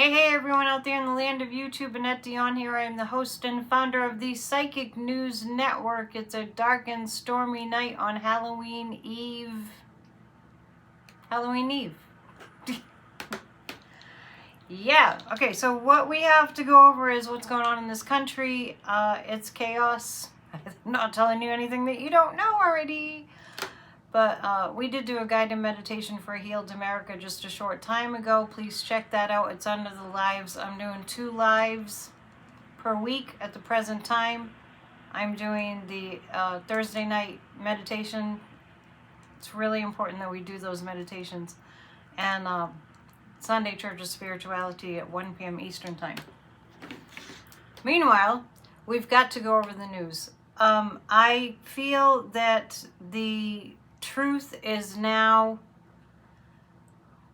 Hey everyone out there in the land of YouTube, Annette Dion here. I am the host and founder of the Psychic News Network. It's a dark and stormy night on Halloween Eve. Yeah, okay, so what we have to go over is what's going on in this country. It's chaos. I'm not telling you anything that you don't know already. But we did do a guided meditation for Healed America just a short time ago. Please check that out. It's under the lives. I'm doing 2 lives per week at the present time. I'm doing the Thursday night meditation. It's really important that we do those meditations. And Sunday Church of Spirituality at 1 p.m. Eastern Time. Meanwhile, we've got to go over the news. I feel that the truth is now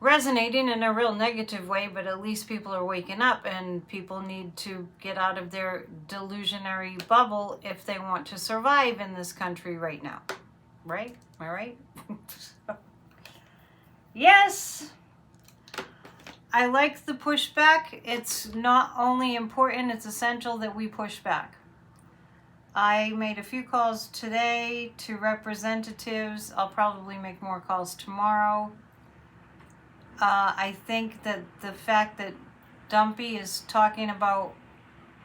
resonating in a real negative way, but at least people are waking up and people need to get out of their delusionary bubble if they want to survive in this country right now. Right? Am I right? Yes! I like the pushback. It's not only important, it's essential that we push back. I made a few calls today to representatives. I'll probably make more calls tomorrow. I think that the fact that Dumpy is talking about,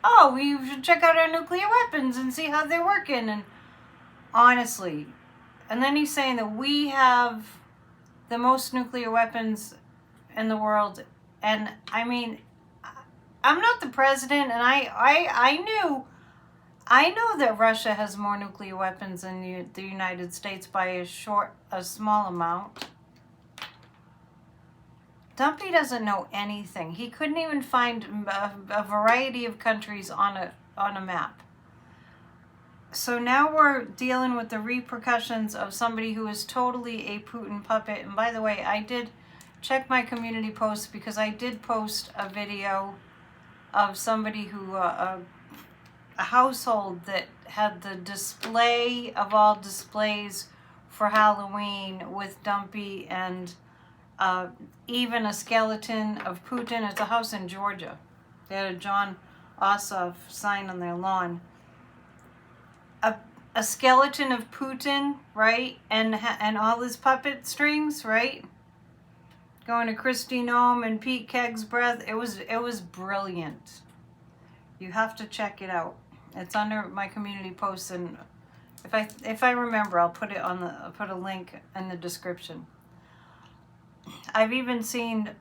oh, we should check out our nuclear weapons and see how they're working. And honestly, and then he's saying that we have the most nuclear weapons in the world. And I mean, I'm not the president, and I know that Russia has more nuclear weapons than the United States by a small amount. Dumpy doesn't know anything. He couldn't even find a variety of countries on a map. So now we're dealing with the repercussions of somebody who is totally a Putin puppet. And by the way, I did check my community posts because I did post a video of somebody who a household that had the display of all displays for Halloween with Dumpy and even a skeleton of Putin. It's a house in Georgia. They had a John Ossoff sign on their lawn. A skeleton of Putin, right? And all his puppet strings, right? Going to Christy Noem and Pete Kegg's breath. It was brilliant. You have to check it out. It's under my community posts, and if I remember, I'll put a link in the description. I've even seen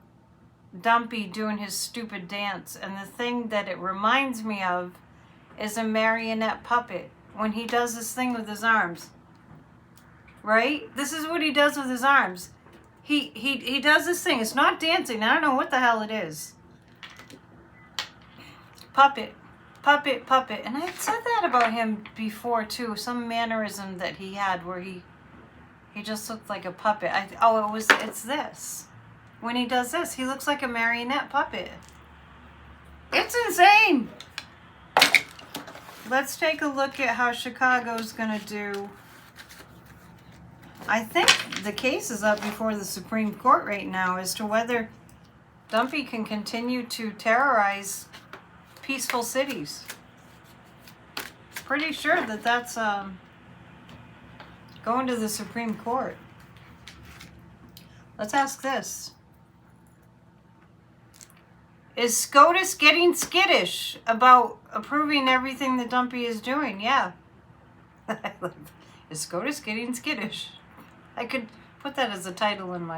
Dumpy doing his stupid dance, and the thing that it reminds me of is a marionette puppet when he does this thing with his arms. Right? This is what he does with his arms. He does this thing. It's not dancing. I don't know what the hell it is. Puppet. And I said that about him before too. Some mannerism that he had where he just looked like a puppet. It's this. When he does this, he looks like a marionette puppet. It's insane. Let's take a look at how Chicago's gonna do. I think the case is up before the Supreme Court right now as to whether Dumpy can continue to terrorize peaceful cities. Pretty sure that that's going to the Supreme Court. Let's ask this. Is SCOTUS getting skittish about approving everything that Dumpy is doing? Yeah. Is SCOTUS getting skittish? I could put that as a title in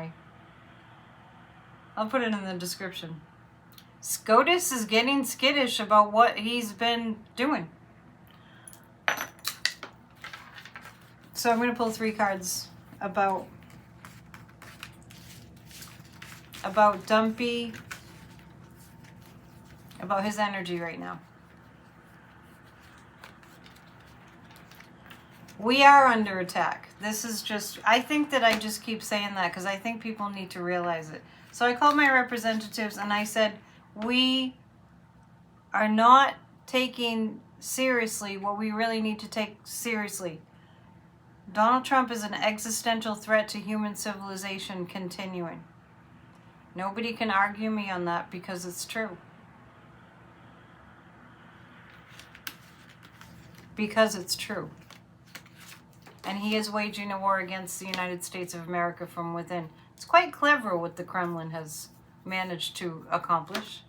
I'll put it in the description. SCOTUS is getting skittish about what he's been doing. So I'm going to pull 3 cards about Dumpy, about his energy right now. We are under attack. This is just, I think that I just keep saying that because I think people need to realize it. So I called my representatives and I said, we are not taking seriously what we really need to take seriously. Donald Trump is an existential threat to human civilization continuing. Nobody can argue me on that because it's true. Because it's true. And he is waging a war against the United States of America from within. It's quite clever what the Kremlin has managed to accomplish.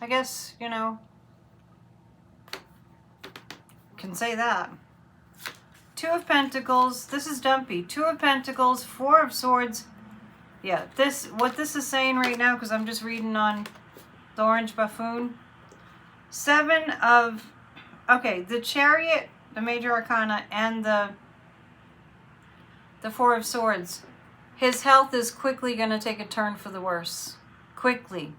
I guess, you know, can say that. Two of Pentacles. This is dumpy. Two of Pentacles. Four of Swords. Yeah, what this is saying right now, because I'm just reading on the Orange Buffoon. Seven of... Okay, the Chariot, the Major Arcana, and the Four of Swords. His health is quickly going to take a turn for the worse. Quickly.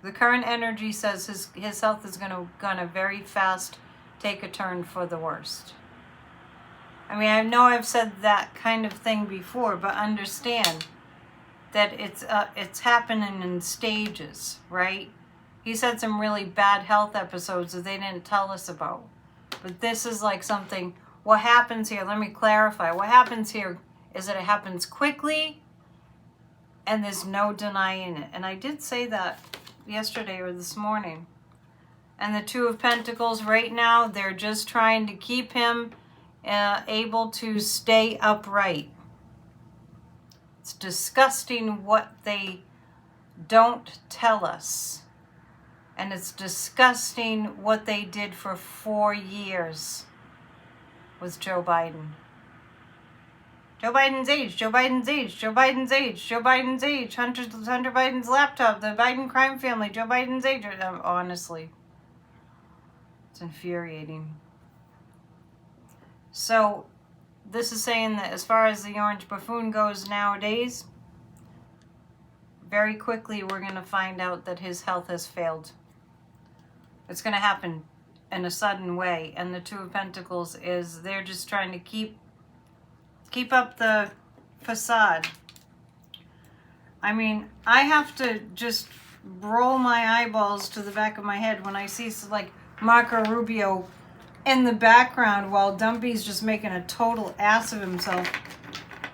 The current energy says his health is gonna very fast take a turn for the worst. I mean, I know I've said that kind of thing before, but understand that it's happening in stages, right? He's had some really bad health episodes that they didn't tell us about. But this is like something, what happens here, let me clarify. What happens here is that it happens quickly and there's no denying it. And I did say that yesterday or this morning. And the Two of Pentacles right now, they're just trying to keep him able to stay upright. It's disgusting what they don't tell us. And it's disgusting what they did for 4 years with Joe Biden. Joe Biden's age, Joe Biden's age, Joe Biden's age, Joe Biden's age, Hunter Biden's laptop, the Biden crime family, Joe Biden's age. Honestly, it's infuriating. So, this is saying that as far as the Orange Buffoon goes nowadays, very quickly we're going to find out that his health has failed. It's going to happen in a sudden way. And the Two of Pentacles is they're just trying to keep up the facade. I mean, I have to just roll my eyeballs to the back of my head when I see like Marco Rubio in the background while Dumpy's just making a total ass of himself.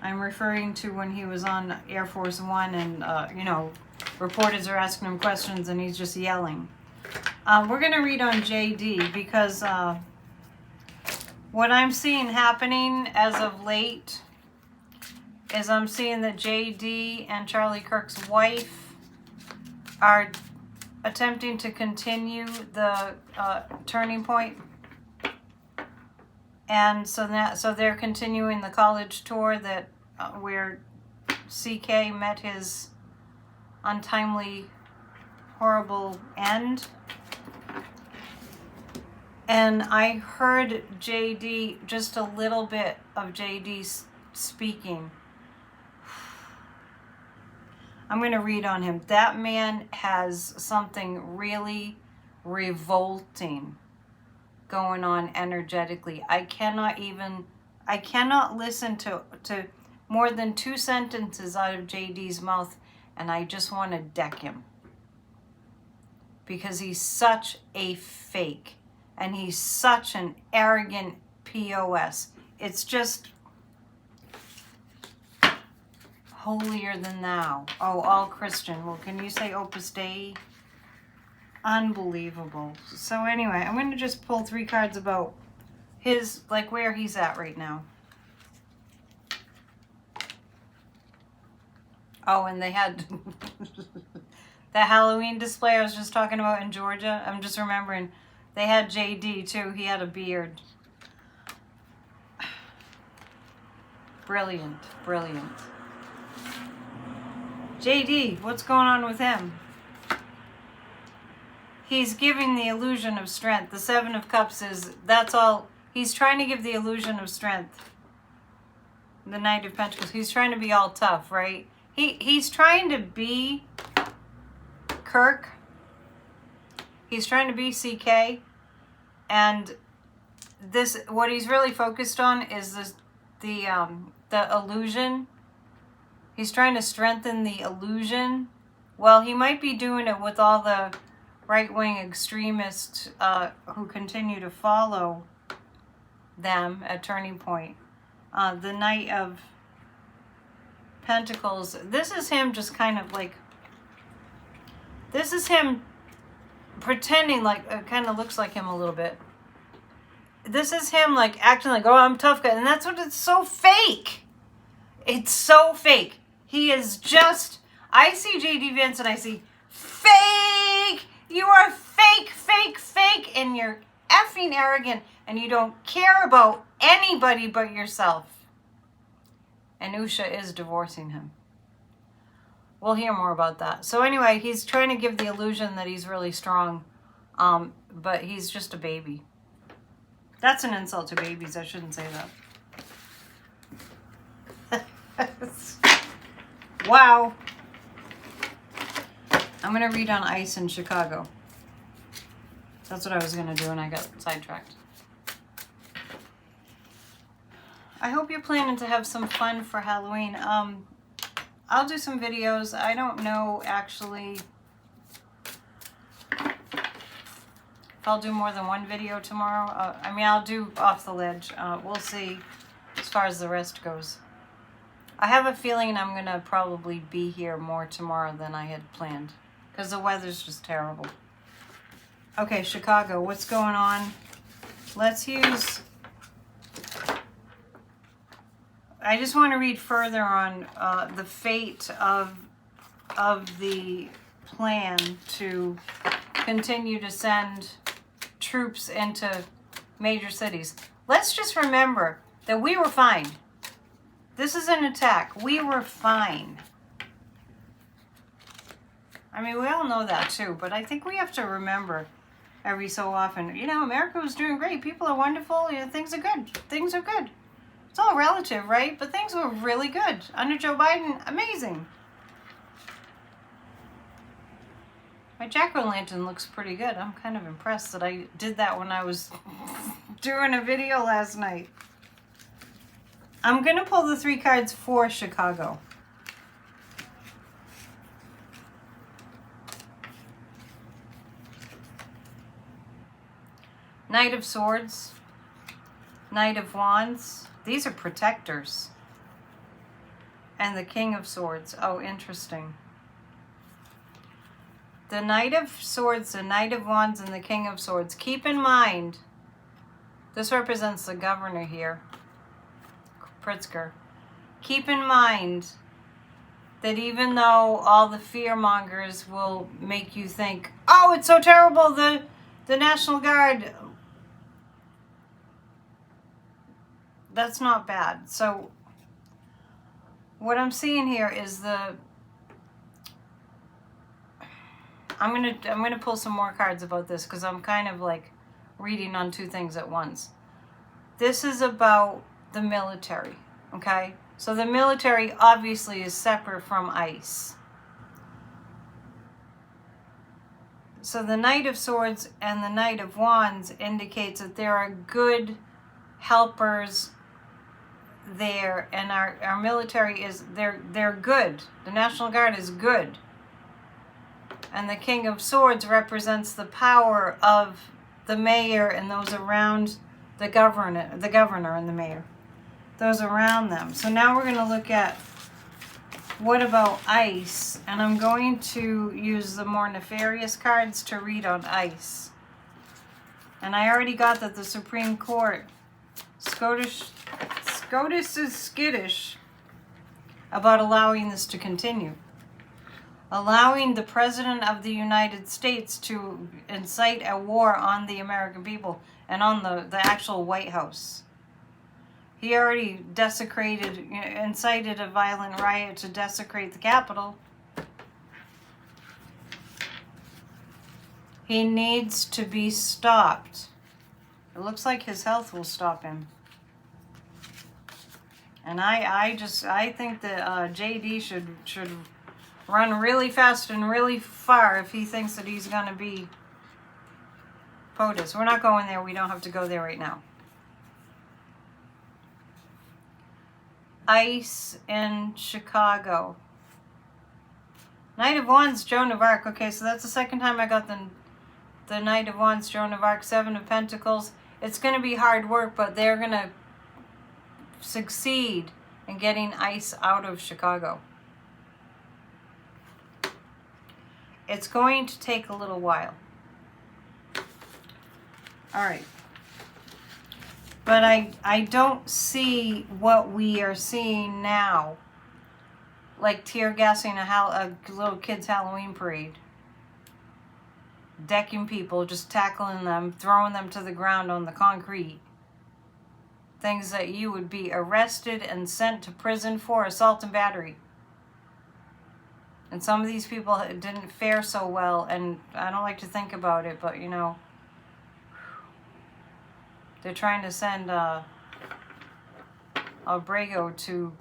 I'm referring to when he was on Air Force One and, you know, reporters are asking him questions and he's just yelling. We're going to read on JD because what I'm seeing happening as of late is I'm seeing that JD and Charlie Kirk's wife are attempting to continue the turning point. And so they're continuing the college tour that where CK met his untimely, horrible end. And I heard JD, just a little bit of JD speaking. I'm going to read on him. That man has something really revolting going on energetically. I cannot listen to more than 2 sentences out of JD's mouth and I just want to deck him. Because he's such a fake. And he's such an arrogant POS. It's just holier than thou. Oh, all Christian. Well, can you say Opus Dei? Unbelievable. So anyway, I'm going to just pull 3 cards about his, like where he's at right now. Oh, and they had the Halloween display I was just talking about in Georgia. I'm just remembering. They had JD too. He had a beard. Brilliant, brilliant. JD, what's going on with him? He's giving the illusion of strength. The 7 of Cups is, that's all. He's trying to give the illusion of strength. The Knight of Pentacles. He's trying to be all tough, right? He's trying to be Kirk. He's trying to be CK, and this, what he's really focused on is this, the illusion. He's trying to strengthen the illusion. Well, he might be doing it with all the right-wing extremists who continue to follow them at Turning Point. The Knight of Pentacles. This is him just kind of like, this is him pretending like, it kind of looks like him a little bit. This is him like acting like, oh, I'm tough guy. And that's what, it's so fake. It's so fake. He is just, I see JD Vance and I see fake. You are fake, fake, fake. And you're effing arrogant. And you don't care about anybody but yourself. And Usha is divorcing him. We'll hear more about that. So anyway, he's trying to give the illusion that he's really strong. But he's just a baby. That's an insult to babies. I shouldn't say that. Wow. I'm going to read on ICE in Chicago. That's what I was going to do and I got sidetracked. I hope you're planning to have some fun for Halloween. I'll do some videos. I don't know actually if I'll do more than one video tomorrow. I mean, I'll do off the ledge. We'll see as far as the rest goes. I have a feeling I'm going to probably be here more tomorrow than I had planned because the weather's just terrible. Okay, Chicago, what's going on? Let's use... I just want to read further on the fate of the plan to continue to send troops into major cities. Let's just remember that we were fine. This is an attack. We were fine. I mean, we all know that too, but I think we have to remember every so often, you know, America was doing great. People are wonderful. You know, things are good. Things are good. It's all relative, right? But things were really good. Under Joe Biden, amazing. My jack-o'-lantern looks pretty good. I'm kind of impressed that I did that when I was doing a video last night. I'm going to pull the 3 cards for Chicago. Knight of Swords. Knight of Wands. These are protectors. And the King of Swords. Oh, interesting. The Knight of Swords, the Knight of Wands, and the King of Swords. Keep in mind, this represents the governor here, Pritzker. Keep in mind that even though all the fear-mongers will make you think, oh, it's so terrible, the National Guard... That's not bad. So what I'm seeing here is the... I'm gonna pull some more cards about this because I'm kind of like reading on 2 things at once. This is about the military, okay? So the military obviously is separate from ICE. So the Knight of Swords and the Knight of Wands indicates that there are good helpers there, and our military is, they're good. The National Guard is good. And the King of Swords represents the power of the mayor and those around the governor and the mayor. Those around them. So now we're going to look at what about ICE, and I'm going to use the more nefarious cards to read on ICE. And I already got that the Supreme Court, SCOTUS is skittish about allowing this to continue. Allowing the President of the United States to incite a war on the American people and on the actual White House. He already incited a violent riot to desecrate the Capitol. He needs to be stopped. It looks like his health will stop him. And I think that JD should run really fast and really far if he thinks that he's going to be POTUS. We're not going there. We don't have to go there right now. ICE in Chicago. Knight of Wands, Joan of Arc. Okay, so that's the second time I got the Knight of Wands, Joan of Arc, 7 of Pentacles. It's going to be hard work, but they're going to succeed and getting ICE out of Chicago. It's going to take a little while. All right. But I don't see what we are seeing now. Like tear gassing a little kid's Halloween parade. Decking people, just tackling them, throwing them to the ground on the concrete. Things that you would be arrested and sent to prison for, assault and battery. And some of these people didn't fare so well, and I don't like to think about it, but you know, they're trying to send Albrego to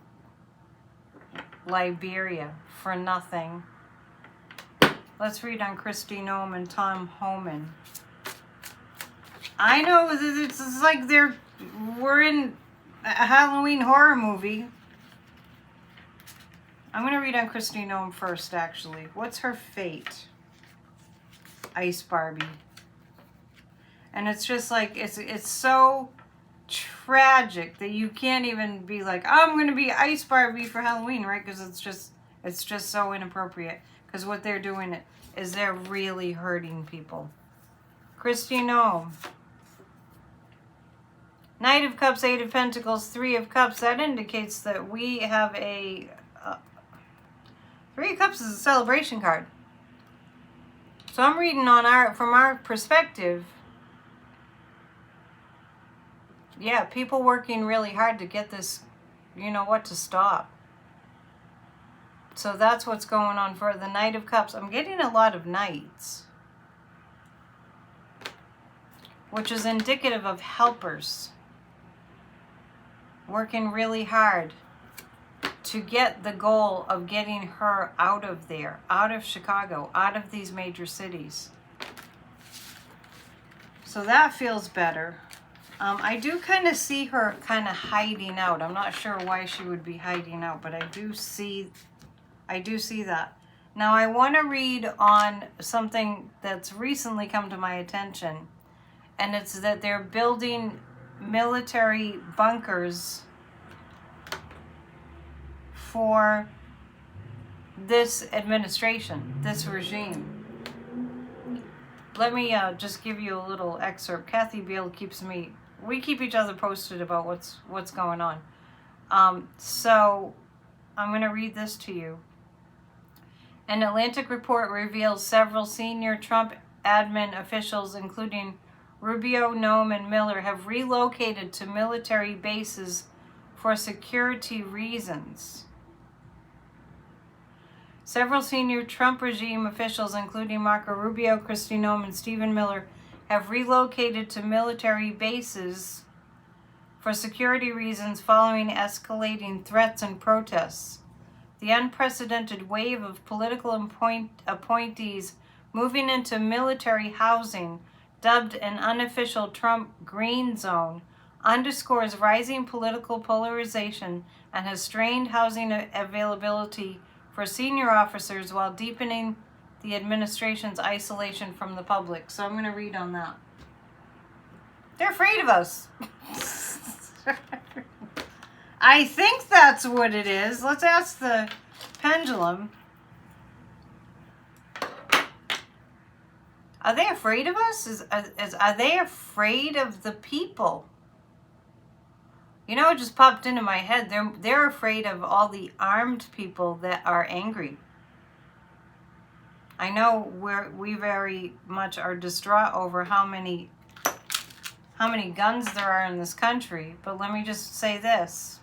Liberia for nothing. Let's read on Kristi Noem and Tom Homan. I know it's like we're in a Halloween horror movie. I'm going to read on Kristi Noem first, actually. What's her fate? Ice Barbie. And it's just like, it's so tragic that you can't even be like, oh, I'm going to be Ice Barbie for Halloween, right? Because it's just so inappropriate. Because what they're doing is they're really hurting people. Kristi Noem. Knight of Cups, Eight of Pentacles, Three of Cups. That indicates that we have a... Three of Cups is a celebration card. So I'm reading from our perspective. Yeah, people working really hard to get this, you know what, to stop. So that's what's going on for the Knight of Cups. I'm getting a lot of knights, which is indicative of helpers working really hard to get the goal of getting her out of there, out of Chicago, out of these major cities. So that feels better. I do kind of see her kind of hiding out. I'm not sure why she would be hiding out, but I do see that. Now I want to read on something that's recently come to my attention, and it's that they're building military bunkers for this administration, this regime. Let me just give you a little excerpt. Kathy Beale we keep each other posted about what's going on. So I'm going to read this to you. An Atlantic report reveals several senior Trump admin officials, including Rubio, Noem, and Miller, have relocated to military bases for security reasons. Several senior Trump regime officials, including Marco Rubio, Kristi Noem, and Stephen Miller, have relocated to military bases for security reasons following escalating threats and protests. The unprecedented wave of political appointees moving into military housing, dubbed an unofficial Trump Green Zone, underscores rising political polarization and has strained housing availability for senior officers while deepening the administration's isolation from the public. So I'm going to read on that. They're afraid of us. I think that's what it is. Let's ask the pendulum. Are they afraid of us? Are they afraid of the people? You know, it just popped into my head. They're afraid of all the armed people that are angry. I know we very much are distraught over how many guns there are in this country, but let me just say this.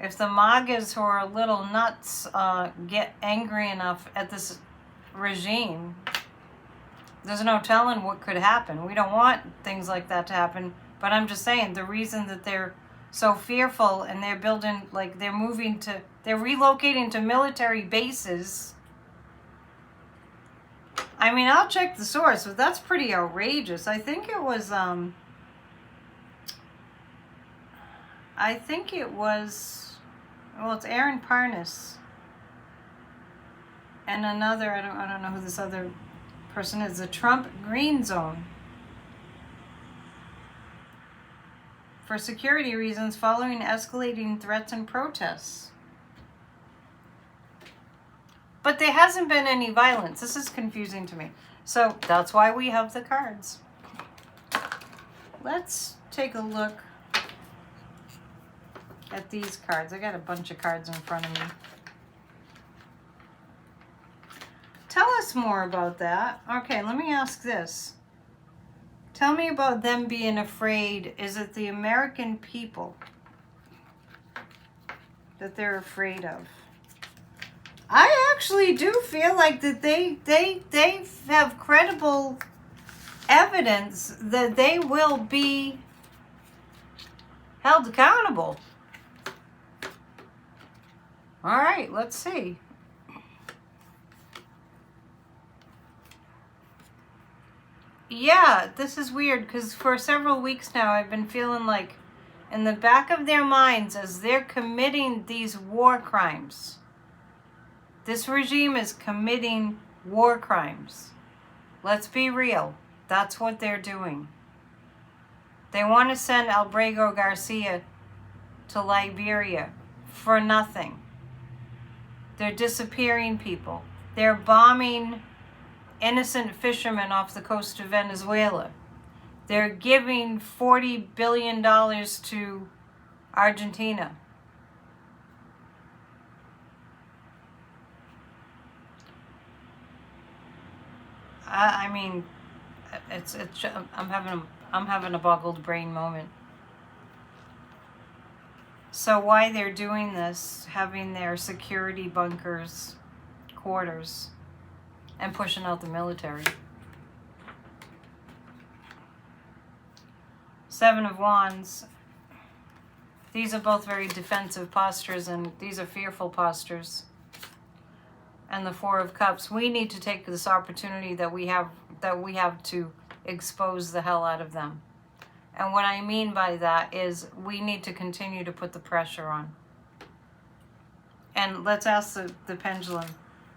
If the MAGAs who are a little nuts get angry enough at this regime, there's no telling what could happen. We don't want things like that to happen, but I'm just saying the reason that they're so fearful and they're building, like they're relocating to military bases. I mean, I'll check the source, but that's pretty outrageous. I think it was, well, it's Aaron Parnas and another, I don't know who this other person is, the Trump Green Zone. for security reasons following escalating threats and protests. But there hasn't been any violence. This is confusing to me. So that's why we have the cards. Let's take a look at these cards. I got a bunch of cards in front of me. Tell us more about that. Okay, let me ask this. Tell me about them being afraid. Is it the American people that they're afraid of? I actually do feel like that they have credible evidence that they will be held accountable. All right, let's see. Yeah, this is weird because for several weeks now I've been feeling like in the back of their minds as they're committing these war crimes. This regime is committing war crimes. Let's be real. That's what they're doing. They want to send Albrego Garcia to Liberia for nothing. They're disappearing people. They're bombing innocent fishermen off the coast of Venezuela. They're giving $40 billion to Argentina. I mean, it's I'm having a boggled brain moment. So why they're doing this, having their security bunkers, quarters, and pushing out the military. Seven of Wands. These are both very defensive postures, and these are fearful postures. And the Four of Cups. We need to take this opportunity that we have to expose the hell out of them. And what I mean by that is we need to continue to put the pressure on. And let's ask the pendulum.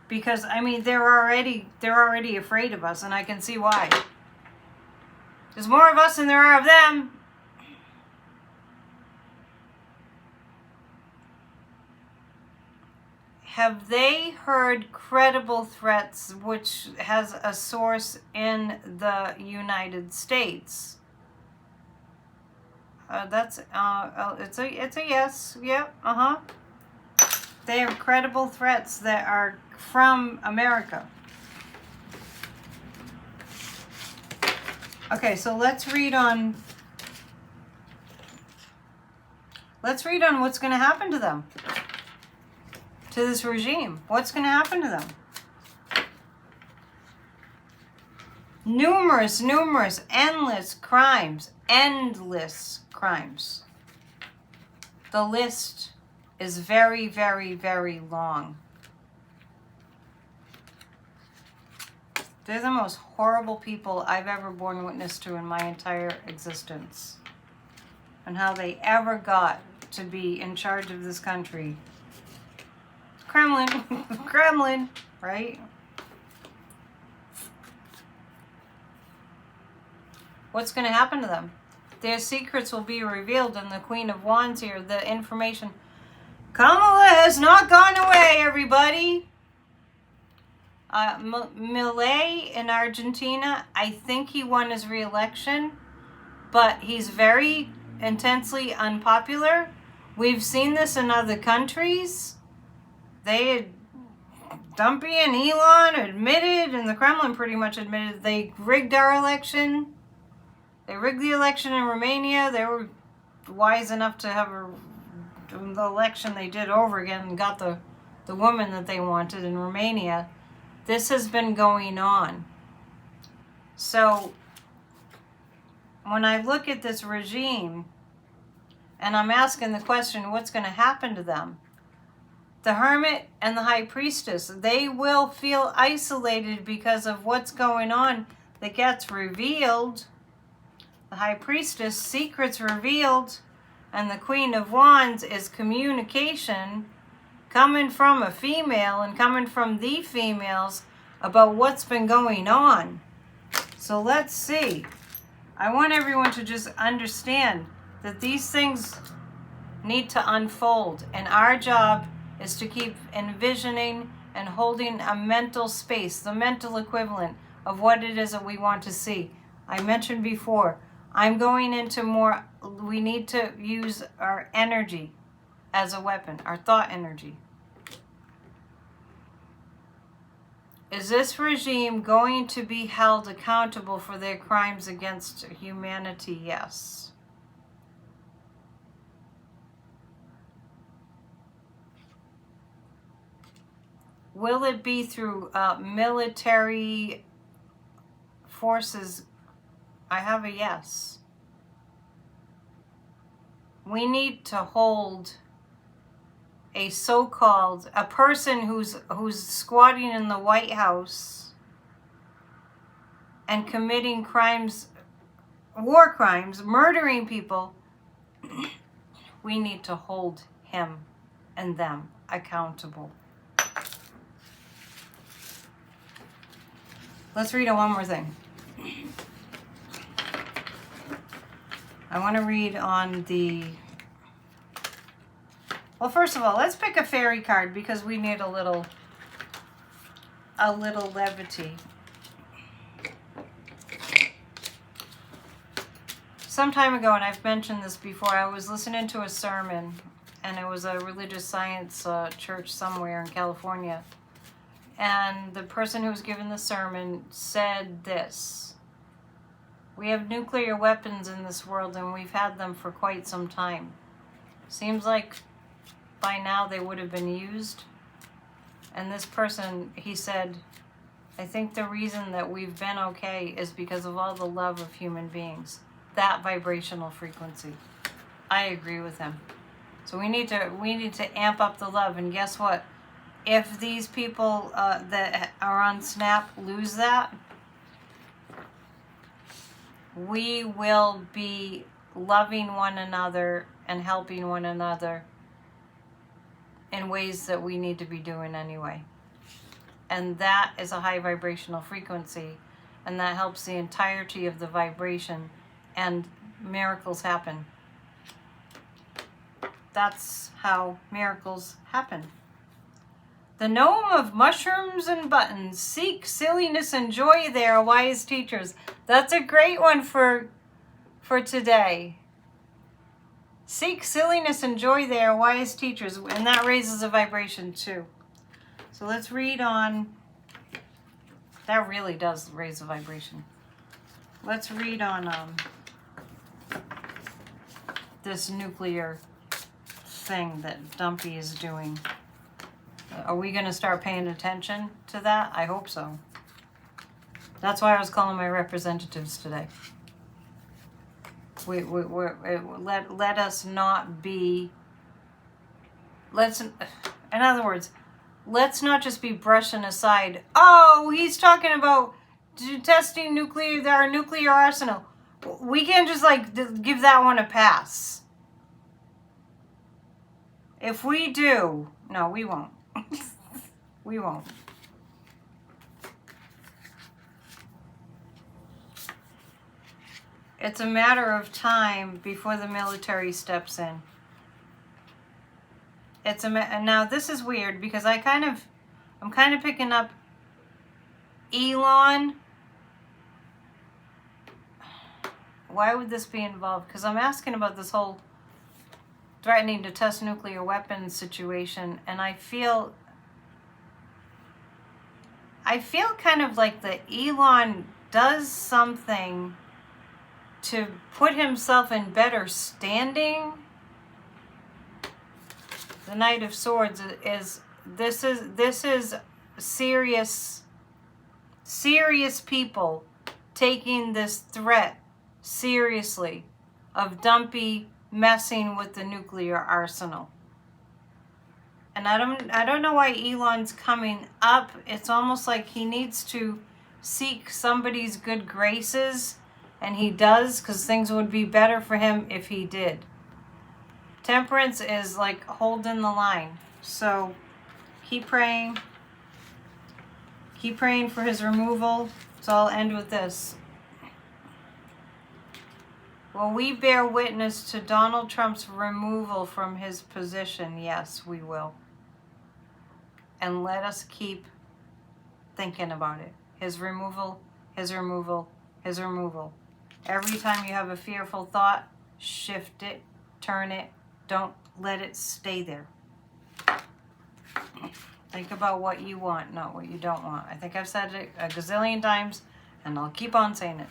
Because, I mean, they're already afraid of us, and I can see why. There's more of us than there are of them. Have they heard credible threats which has a source in the United States? It's a yes. Yep. They have credible threats that are from America. Okay, so let's read on what's going to happen to them. To this regime. What's going to happen to them? Numerous, endless crimes. Endless crimes. The list is very, very, very long. They're the most horrible people I've ever borne witness to in my entire existence. And how they ever got to be in charge of this country. Kremlin, right? What's going to happen to them? Their secrets will be revealed, and the Queen of Wands here, the information. Kamala has not gone away, everybody. Milei in Argentina, I think he won his re-election, but he's very intensely unpopular. We've seen this in other countries. Dumpy and Elon admitted, and the Kremlin pretty much admitted, they rigged our election. They rigged the election in Romania. They were wise enough to have the election they did over again and got the woman that they wanted in Romania. This has been going on. So when I look at this regime and I'm asking the question, what's going to happen to them? The Hermit and the High Priestess, they will feel isolated because of what's going on that gets revealed. The High Priestess, secrets revealed, and the Queen of Wands is communication coming from a female and coming from the females about what's been going on. So let's see. I want everyone to just understand that these things need to unfold, and our job is to keep envisioning and holding a mental space, the mental equivalent of what it is that we want to see. I mentioned before, I'm going into more, we need to use our energy as a weapon, our thought energy. Is this regime going to be held accountable for their crimes against humanity? Yes. Will it be through military forces? I have a yes. We need to hold a so-called, a person who's squatting in the White House and committing crimes, war crimes, murdering people. We need to hold him and them accountable. Let's read one more thing. I want to read on the... Well, first of all, let's pick a fairy card because we need a little levity. Some time ago, and I've mentioned this before, I was listening to a sermon, and it was a religious science church somewhere in California. And the person who was giving the sermon said this: we have nuclear weapons in this world, and we've had them for quite some time. Seems like by now they would have been used. And this person, he said, I think the reason that we've been okay is because of all the love of human beings. That vibrational frequency. I agree with him. So we need to amp up the love. And guess what? If these people that are on Snap lose that, we will be loving one another and helping one another in ways that we need to be doing anyway. And that is a high vibrational frequency, and that helps the entirety of the vibration, and miracles happen. That's how miracles happen. The Noem of mushrooms and buttons. Seek silliness and joy there, wise teachers. That's a great one for today. Seek silliness and joy there, wise teachers. And that raises a vibration too. So let's read on. That really does raise a vibration. Let's read on this nuclear thing that Dumpy is doing. Are we going to start paying attention to that? I hope so. That's why I was calling my representatives today. Let us not be... in other words, let's not just be brushing aside, oh, he's talking about testing our nuclear arsenal. We can't just give that one a pass. If we do, no, we won't. We won't. It's a matter of time before the military steps in. Now this is weird because I'm kind of picking up Elon. Why would this be involved? Because I'm asking about this whole threatening to test nuclear weapons situation, and I feel kind of like that Elon does something to put himself in better standing. The Knight of Swords is serious people taking this threat seriously of Dumpy messing with the nuclear arsenal. And I don't know why Elon's coming up. It's almost like he needs to seek somebody's good graces, and he does, because things would be better for him if he did. Temperance is like holding the line. So keep praying. Keep praying for his removal. So I'll end with this. Will we bear witness to Donald Trump's removal from his position? Yes, we will. And let us keep thinking about it. His removal, his removal, his removal. Every time you have a fearful thought, shift it, turn it. Don't let it stay there. Think about what you want, not what you don't want. I think I've said it a gazillion times, and I'll keep on saying it.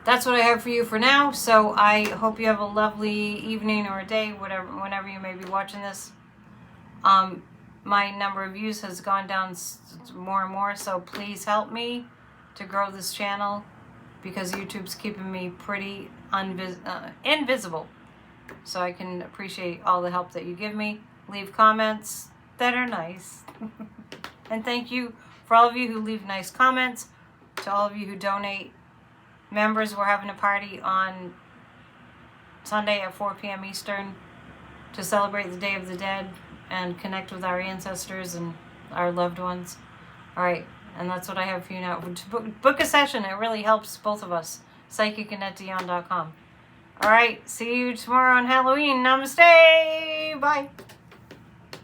That's what I have for you for now. So I hope you have a lovely evening or a day, whenever you may be watching this. My number of views has gone down more and more, so please help me to grow this channel, because YouTube's keeping me pretty invisible. So I can appreciate all the help that you give me. Leave comments that are nice. And thank you for all of you who leave nice comments. To all of you who donate. Members, we're having a party on Sunday at 4 p.m. Eastern to celebrate the Day of the Dead and connect with our ancestors and our loved ones. All right, and that's what I have for you now. Book a session. It really helps both of us. PsychicAnnetteDion.com. All right, see you tomorrow on Halloween. Namaste. Bye.